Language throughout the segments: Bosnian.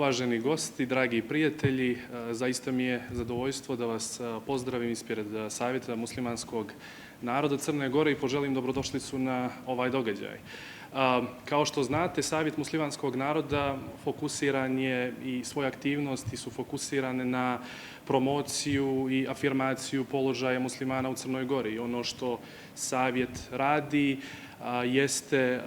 Uvaženi gosti, dragi prijatelji, zaista mi je zadovoljstvo da vas pozdravim ispred Savjeta muslimanskog naroda Crne Gore i poželim dobrodošlicu na ovaj događaj. Kao što znate, Savjet muslimanskog naroda fokusiran je i svoje aktivnosti su fokusirane na promociju i afirmaciju položaja muslimana u Crnoj Gori. Ono što Savjet radi jeste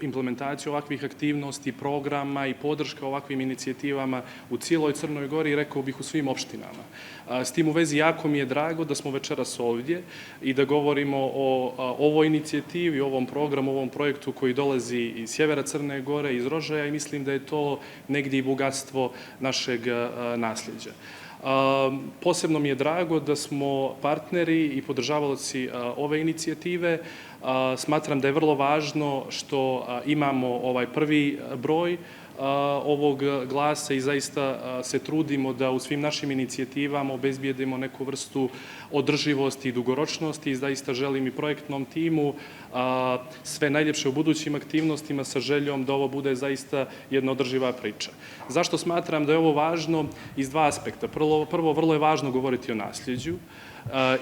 implementacija ovakvih aktivnosti, programa i podrška ovakvim inicijativama u cijeloj Crnoj Gori i rekao bih u svim opštinama. S tim u vezi jako mi je drago da smo večeras ovdje i da govorimo o ovoj inicijativi, ovom programu, ovom projektu koji dolazi iz sjevera Crne Gore, iz Rožaja i mislim da je to negdje i bogatstvo našeg nasljeđa. Posebno mi je drago da smo partneri i podržavaoci ove inicijative. Smatram da je vrlo važno što imamo ovaj prvi broj ovog glasa i zaista se trudimo da u svim našim inicijativama obezbijedimo neku vrstu održivosti i dugoročnosti i zaista želim i projektnom timu sve najljepše u budućim aktivnostima sa željom da ovo bude zaista jedna održiva priča. Zašto smatram da je ovo važno? Iz dva aspekta. Prvo, vrlo je važno govoriti o nasljeđu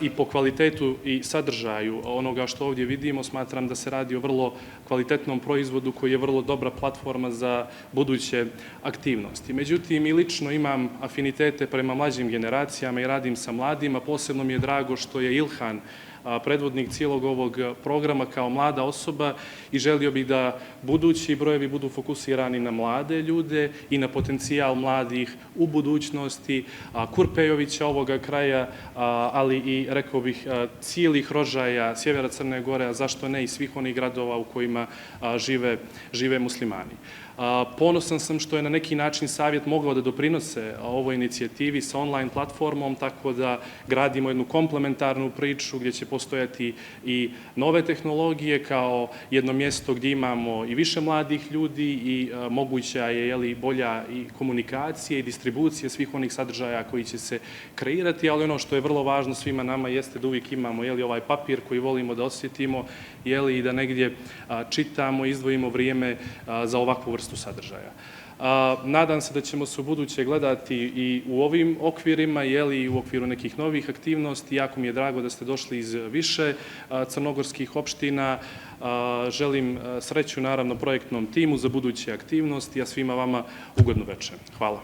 i po kvalitetu i sadržaju onoga što ovdje vidimo, smatram da se radi o vrlo kvalitetnom proizvodu koji je vrlo dobra platforma za buduće aktivnosti. Međutim, i lično imam afinitete prema mlađim generacijama i radim sa mladima. Posebno mi je drago što je Ilhan predvodnik cijelog ovog programa kao mlada osoba i želio bih da budući brojevi budu fokusirani na mlade ljude i na potencijal mladih u budućnosti Kurpejovića ovoga kraja, ali i, rekao bih, cijelih Rožaja, sjevera Crne Gore, a zašto ne i svih onih gradova u kojima žive muslimani. Ponosan sam što je na neki način Savjet mogao da doprinose ovoj inicijativi sa online platformom, tako da gradimo jednu komplementarnu priču gdje će postojati i nove tehnologije kao jedno mjesto gdje imamo i više mladih ljudi i moguća je bolja i komunikacija i distribucija svih onih sadržaja koji će se kreirati, ali ono što je vrlo važno svima nama jeste da uvijek imamo ovaj papir koji volimo da osjetimo i da negdje čitamo, izdvojimo vrijeme za ovakvu vrstu sadržaja. Nadam se da ćemo se u buduće gledati i u ovim okvirima i u okviru nekih novih aktivnosti. Jako mi je drago da ste došli iz više crnogorskih opština. Želim sreću naravno projektnom timu za buduće aktivnosti, a svima vama ugodnu večer. Hvala.